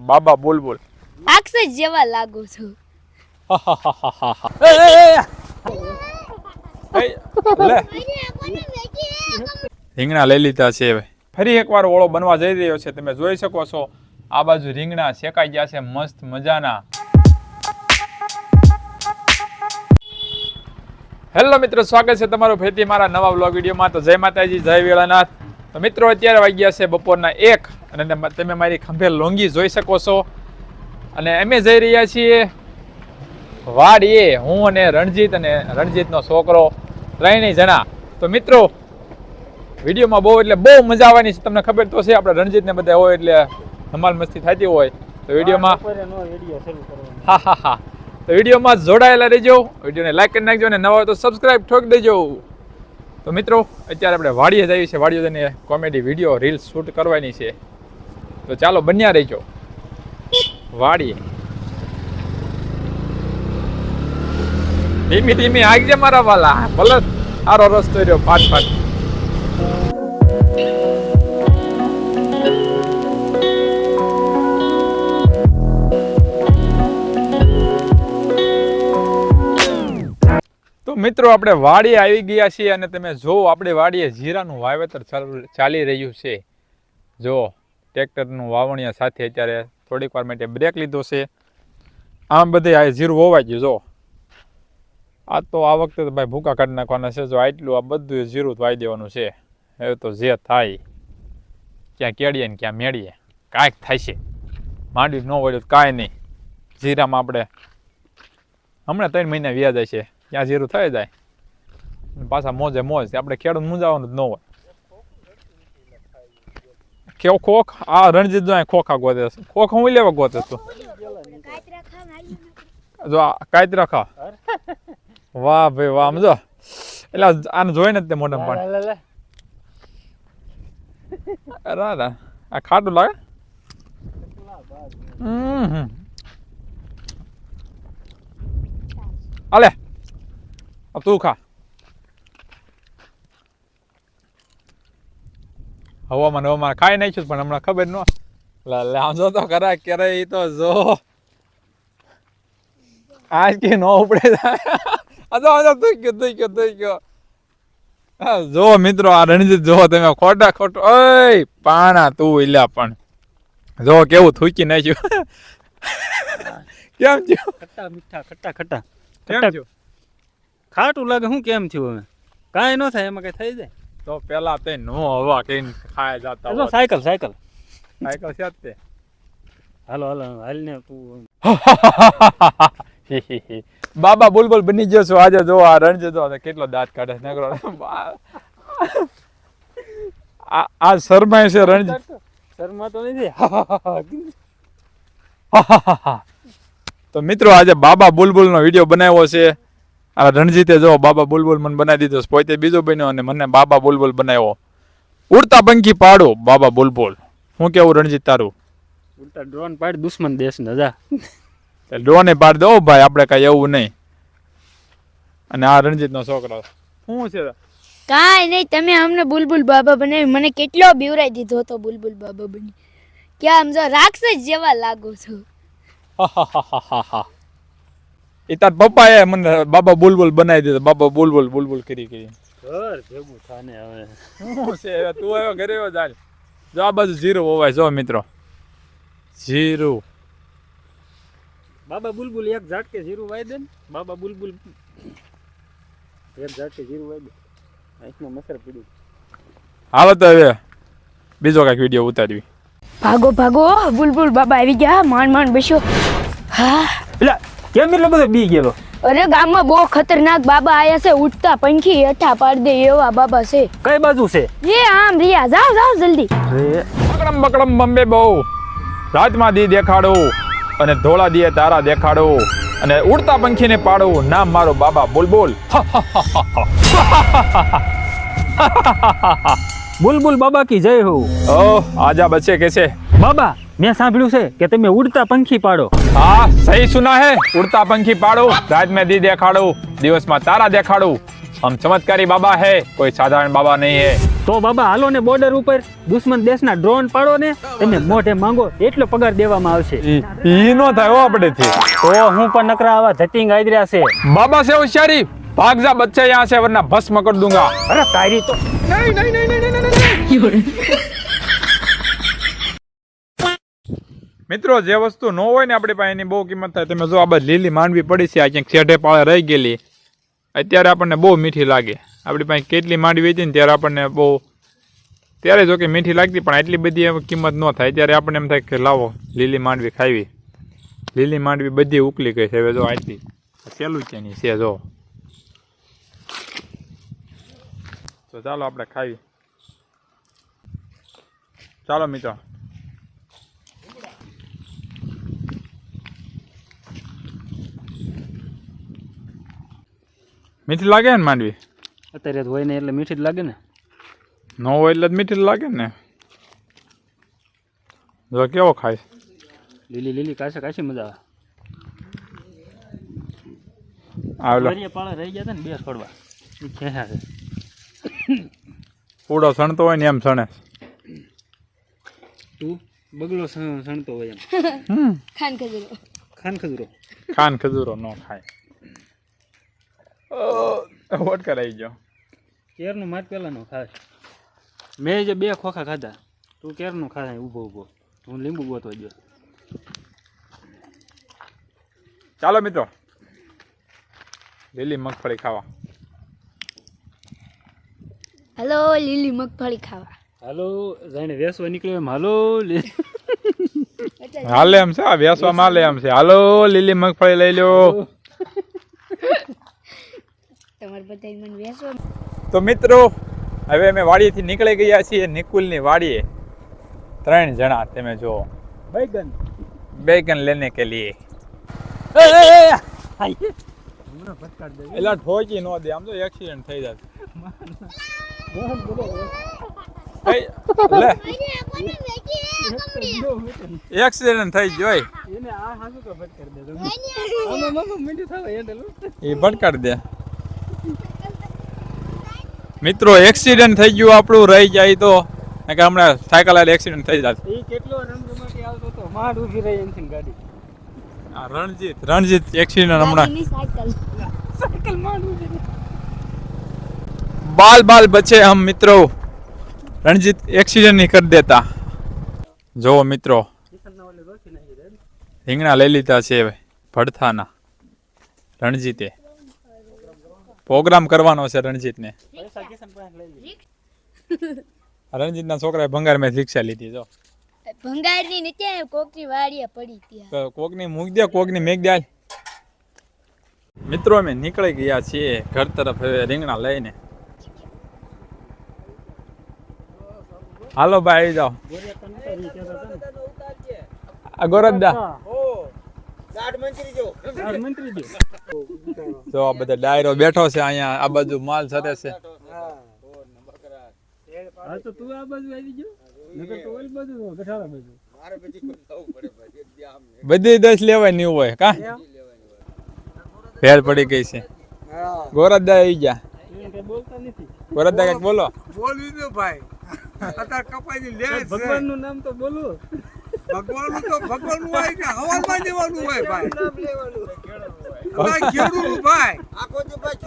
બાબા બુલબુલ રાક્ષસ જેવા લાગો છો. રીંગણા લઈ લીધા છે. ફરી એકવાર ઓળો બનવા જઈ રહ્યો છે. તમે જોઈ શકો છો આ બાજુ રીંગણા શેકાઈ ગયા છે મસ્ત મજાના. હેલો મિત્રો, સ્વાગત છે તમારું ફરીથી મારા નવા વ્લોગ વિડીયોમાં. તો જય માતાજી, જય વેળાનાથ. તો મિત્રો અત્યારે વાગ્યા છે બપોરના 1 અને તમે મારી ખંભે લોંગી જોઈ શકો છો. અને અમે જઈ રહ્યા છીએ વાડીએ, હું અને રણજીત અને રણજીતનો છોકરો, ત્રણેય જણા. તો મિત્રો વિડીયોમાં બહુ મજા આવવાની છે. તમને ખબર તો છે આપણે રણજીતને બધા હોય એટલે ધમાલ મસ્તી થતી હોય. તો વિડીયોમાં તો વિડીયોમાં જોડાયેલા રહેજો, વિડીયોને લાઈક કરી નાખજો અને નવા હોય તો સબસ્ક્રાઈબ ઠોકી દેજો. તો મિત્રો અત્યારે આપણે વાડીએ જઈએ છીએ. વાડીએ જઈને કોમેડી વિડીયો રીલ્સ શૂટ કરવાની છે. તો ચાલો બન્યા રહેજો વાડીએ. ધીમી ધીમી આગજે મારા વાલા, ભલે સારો રસ્તો રહ્યો ફાટ ફાટ. તો મિત્રો આપણે વાડીએ આવી ગયા છીએ અને તમે જો આપણે વાડીએ જીરાનું વાવેતર ચાલી રહ્યું છે. જો ટ્રેક્ટરનું વાવણીયા સાથે અત્યારે થોડીક વાર માટે બ્રેક લીધો છે. આમ બધે આ જીરું હોવાઈ ગયું. જો આ તો આ વખતે તો ભાઈ ભૂકા કાઢી નાખવાના છે. જો આટલું આ બધું જીરું વાવી દેવાનું છે. હવે તો જે થાય, ક્યાં કેળીએ ને ક્યાં મેળીએ, કાંઈક થાય છે. માંડવી ન હોય તો કાંઈ નહીં. જીરામાં આપણે હમણાં 3 મહિના વ્યાજ જાય છે, ત્યાં જીરું થઈ જાય પાછા મોજે મોજ. આપણે ખેડૂત મૂંઝાવાનું જ ન હોય. કેવો ખોખ આ રણજીત જો ખોખા ગોતે છે. ખોખ હું લેવા ગોતે તું? જો આ કાયતરા ખા. વાહ ભાઈ વાહ, સમજો એટલે આને જોઈ ને તે મોઢામાં પાણી. અરે આ ખાટું લાગે. અલે તું ખા. હવામાં ખાઈ નાખ્યું પણ હમણાં ખબર ન. આમ જો તો કરા ક્યારે એ તો જો આજ કે ન ઉપડે ગયો. જો મિત્રો આ રણજીત જો તમે ખોટા ખોટું ઓય પાણા તું ઇલ્યા પણ જો કેવું થૂકી નાખ્યું. કેમ થયું? ખટ્ટા મીઠા ખટ્ટા ખટ્ટા કેમ થયું? ખાટું લાગે. શું કેમ થયું? હવે કાંઈ ન થાય, એમાં કઈ થઈ જાય તો પેલા તે નો હવા કઈ ખાય જતા. સાયકલ સાયકલ સાયકલ છે તે. હાલો હાલો હાલ ને તું. બાબા બુલબુલ બની ગયો છો આજે. જો આ રણજીત જો કેટલો દાંત કાઢે છે. આ શરમાય છે રણજીત. શર્મા તો નથી. તો મિત્રો આજે બાબા બુલબુલ નો વિડીયો બનાવ્યો છે. આ રણજીતે જો બાબા બુલબુલ મને બનાવી દીધો. પોતે બીજો બન્યો અને મને બાબા બુલબુલ બનાવ્યો. ઉડતા પંખી પાડો બાબા બુલબુલ. હું કેવું રણજીત તારું? ઉલટા ડ્રોન પાડ દુશ્મન દેશ ને જા. ડ્રોને પાડ દો ભાઈ, આપણે કઈ એવું નહીં. અને આ રણજીત નો છોકરો શું છે? કાંઈ નહીં, તમે અમને બુલબુલ બાબા બનાવી. મને કેટલો બીવરાઈ દીધો હતો બુલબુલ બાબા બની. ક્યાં સમજો રાક્ષસ જેવા લાગો છો. એ તાર પપ્પાએ મને બાબા બુલબુલ બનાવી દીધો. બાબા બુલબુલ બુલબુલ કરી ઘર ભેગું થાને હવે. શું છે તું આવ્યો ઘરે આવ્યો ચાલ. જો આ બાજુ જીરું હોવાય. જો મિત્રો જીરું. બાબા બુલબુલ એક ઝાટકે જીરું વાઈ દે ને. બાબા બુલબુલ એક ઝાટકે જીરું વાઈ દે. આંખમાં મસર પીડ્યું. હાલો તો હવે બીજો કાંઈક વિડીયો ઉતારવી. ભાગો ભાગો, બુલબુલ બાબા આવી ગયા. માંડ બેસ્યો. હા એટલે કેમ એટલો બધો બી ગયેલો? અરે ગામમાં બહુ ખતરનાક બાબા આયા છે. ઉઠતા પંખી હેઠા પાડી દે એવા બાબા છે. કઈ બાજુ છે? એ આમ રિયા, જાઓ જલ્દી. બકડમ બકડમ બંબે બહુ રાતમાં દી દેખાડો અને ધોળા દીએ તારા દેખાડો અને ઉડતા પંખીને પાડો. નામ મારો બાબા બુલબુલ. બુલબુલ બાબા કી જય હો. ઓહ આજા બચ્ચે कैसे? બાબા મેં સાંભળ્યું છે કે તમે ઉડતા પંખી પાડો. हाँ सही सुना है. उड़ता पंखी पाड़ो, रात में दी देखाड़ो, दिवस में तारा देखाड़ो. हम चमत्कारी बाबा है, कोई साधारण बाबा नहीं है. તો બાબા હાલો ને બોર્ડર ઉપર દુશ્મન દેશના ડ્રોન પાડો ને તમે મોઢે માંગો એટલો પગાર દેવામાં આવશે. ઈ નો થાય હો આપણેથી. તો હું પણ નકરા આવા ધટિંગ આદર્યા છે. બાબા से होशियारी भाग जा बच्चे यहाँ से वरना भस्म कर दूंगा. અરે તારી તો મિત્રો જે વસ્તુ ન હોય ને આપણી પાસે એની બહુ કિંમત થાય. તમે જો આ બધી લીલી માંડવી પડી છે, આ ક્યાંક છેઠે પાળે રહી ગયેલી, અત્યારે આપણને બહુ મીઠી લાગે. આપણી પાસે કેટલી માંડવી હતી ને ત્યારે આપણને બહુ, ત્યારે જો કે મીઠી લાગતી, પણ એટલી બધી એમ કિંમત ન થાય. ત્યારે આપણને એમ થાય કે લાવો લીલી માંડવી ખાવી. લીલી માંડવી બધી ઉકલી ગઈ છે. હવે જો આટલી સહેલું છે નહીં છે જો. તો ચાલો આપણે ખાવી. ચાલો મિત્રો. મીઠી લાગે ને માંડવી? અત્યારે હોય ને એટલે મીઠી જ લાગે ને. ન હોય એટલે જ મીઠી લાગે ને. જો કેવો ખાય. લીલી લીલી કાશી મજા આવે. આવે પાળે રહી ગયા હતા ને બે છોડવા એ ખેંચા છે. પૂડો સણતો હોય ને એમ સણે. તું બગલો સણતો હોય એમ. ખાન ખજૂરો. ખાન ખજૂરો ન ખાય. વટકા આવી ગયો. કેરનું માટ પેલા નો ખાસ. મેં જે 2 ખોખા ખાધા, તું કેરનું ખાધા ઊભો હું લીંબુ ગોતવા ગયો. ચાલો મિત્રો લીલી મગફળી ખાવા. હલો લીલી મગફળી ખાવા. હાલો જાણે વેસવા નીકળ્યો એમ હાલો. હાલે એમ છે, વેસવા માલે એમ છે. હાલો લીલી મગફળી લઈ લો. તમારે બધા મને વેસવા. તો મિત્રો હવે અમે વાડીએથી નીકળી ગયા છીએ નિકુલની વાડીએ. 3 જણા તમે જો બેગન લેને કે લીએ. એલા ઠોકી નો દે, આમ તો એક્સિડન્ટ થઈ જાય. એક્સિડન્ટ થઈ ગયો એ ભટકાડી દે. મિત્રો એક્સિડન્ટ થઈ ગયું આપણું રહી જાય તો હમણાં સાયકલ વાળા એક્સિડન્ટ થઈ જાય. કેટલો રમરમાટી આવતો તો માંડ ઊભી રહી એમથી ગાડી. રણજીત એક્સિડન્ટ હમણાં સાયકલ માંડ ઊભી રહી. बाल बचे हम मित्रों. रणजीत एक्सीडेंट नहीं कर देता. जो मित्रों રીંગણા લઈ લીધા છે ભડથાના. રણજીતે પ્રોગ્રામ કરવાનો છે રણજીતને. રણજીતના છોકરાએ ભંગાર મેં રિક્ષા લીધી. જો ભંગારની નીચે કોકની વાડીએ પડી ત્યાં. કોકની મૂક દે, કોકની મેક દે. મિત્રો અમે નીકળી ગયા છીએ ઘર તરફ હવે રીંગણા લઈને. હાલો ભાઈ આવી જાઓ. આ ગોરદા જો આ બધા ડાયરો બેઠો છે અહીંયા. આ બાજુ માલ સરે છે. તો તું આ બાજુ આવી ગયો નકર તો ઓલી બાજુ ગઠાળા બાજુ. બધી 10 લેવાય નહીં હોય કા ફેર પડી ગઈ છે. ગોરદા આવી ગયા. બોલતા નથી. ગોરદા કઈક બોલો. બોલવી દો ભાઈ. અત્યારે કપાઈની લે છે. ભગવાનનું નામ તો બોલો. ભગવાનનું તો ભગવાનનું હોય કે હવાલમાં લેવાનું હોય ભાઈ. નામ લેવાનું. ભાઈ ખેડૂત ભાઈ.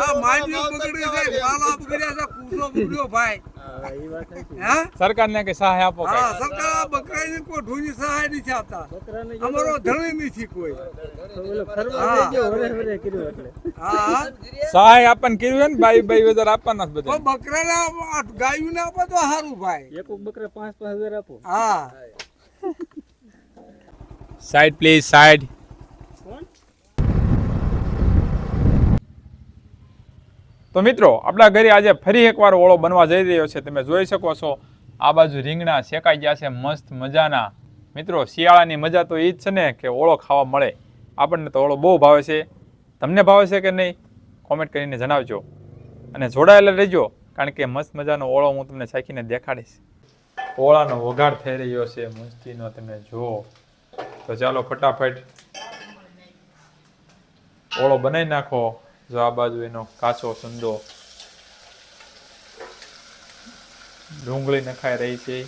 આ માનવી બગડી છે, પાલા બગડ્યા છે, કૂસો બગડ્યો ભાઈ. એ વાત સાચી. હા? સરકારને કે સહાય આપો હા, કઈ. સરકાર આ બકરાને કોઈ ઢોની સહાય નથી આપતા. બકરાને અમારો ધણી નથી કોઈ. તો ઓલો ફરવા લઈ ગયો વરે કર્યું એટલે. હા. સહાય આપણને કીધું ને ભાઈ 2000 આપવાના જ બધા. પણ બકરાના ગાયુંને આપો તો સારું ભાઈ. એક બકરા 5,000 આપો. હા. Side please side. કોણ? તો મિત્રો આપણા ઘરે આજે ફરી એકવાર ઓળો બનવા જઈ રહ્યો છે. તમે જોઈ શકો છો આ બાજુ રીંગણા શેકાઈ ગયા છે મસ્ત મજાના. મિત્રો શિયાળાની મજા તો એ જ છે ને કે ઓળો ખાવા મળે. આપણને તો ઓળો બહુ ભાવે છે. તમને ભાવે છે કે નહીં કોમેન્ટ કરીને જણાવજો અને જોડાયેલા રહેજો, કારણ કે મસ્ત મજાનો ઓળો હું તમને ચાખીને દેખાડીશ. ઓળાનો વઘાર થઈ રહ્યો છે મસ્તીનો, તમે જુઓ. તો ચાલો ફટાફટ ઓળો બનાવી નાખો. જો આ બાજુ એનો કાચો સંદો ડુંગળી નખાઈ રહી છે.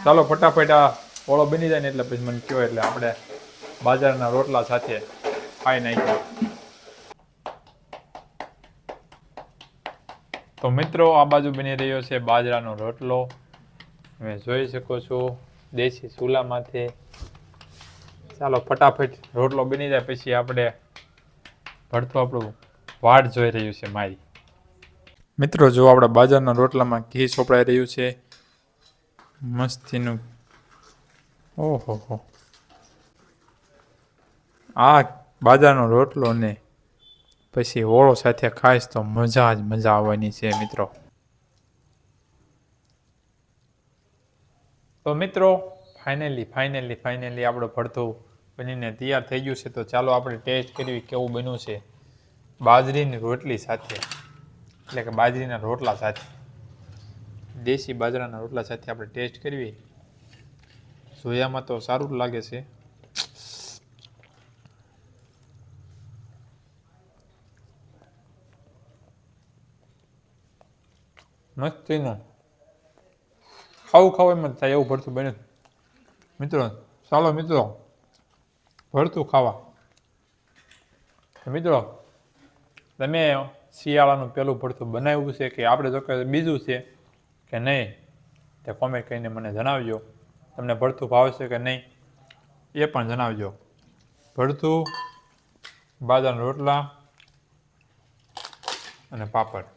ચાલો ફટાફટ આ ઓળો બની જાય ને એટલે પછી મને કહો એટલે આપણે બાજરાના રોટલા સાથે ખાઈ નાખ્યો. તો મિત્રો આ બાજુ બની રહ્યો છે બાજરાનો રોટલો. તમે જોઈ શકો છો દેશી ચૂલામાંથી. ચાલો ફટાફટ રોટલો બની જાય પછી આપણે ભરતું આપણું વાટ જોઈ રહ્યું છે મારી. મિત્રો જો આપણા બાજરાના રોટલામાં ઘી ચોપડાઈ રહ્યું છે મસ્તીનું. ઓહો, આ બાજરાનો રોટલો ને પછી ઓળો સાથે ખાઈશ તો મજા જ મજા આવવાની છે મિત્રો. તો મિત્રો ફાઇનલી આપણું ભરતું બનીને તૈયાર થઈ ગયું છે. તો ચાલો આપણે ટેસ્ટ કરવી કેવું બન્યું છે બાજરીની રોટલી સાથે, એટલે કે બાજરીના રોટલા સાથે, દેશી બાજરાના રોટલા સાથે આપણે ટેસ્ટ કરવી. જોયામાં તો સારું જ લાગે છે. મસ્તીનું ખાવું એમ જ થાય એવું ભરતું બને મિત્રો. ચાલો મિત્રો ભરતું ખાવા. મિત્રો તમે શિયાળાનું પેલું ભરતું બનાવ્યું છે કે આપણે જો કે બીજું છે કે નહીં તે કોમેન્ટ કરીને મને જણાવજો. તમને ભરતું ભાવશે કે નહીં એ પણ જણાવજો. ભરતું, બાજરાના રોટલા અને પાપડ.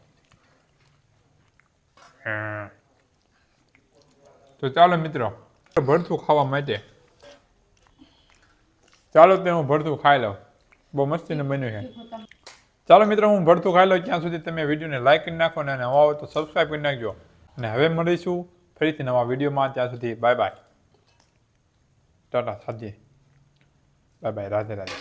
તો ચાલો મિત્રો ભરતું ખાવા માટે ચાલો તે હું ભરતું ખાઈ લઉં. બહુ મસ્તીનું બન્યું છે. ચાલો મિત્રો હું ભરતું ખાઈ લઉં. ત્યાં સુધી તમે વિડીયોને લાઈક કરી નાખો અને નવા હોય તો સબસ્ક્રાઈબ કરી નાખજો. અને હવે મળીશું ફરીથી નવા વિડીયોમાં. ત્યાં સુધી બાય બાય, ટાટા, સાજી, બાય બાય, રાધે રાધે.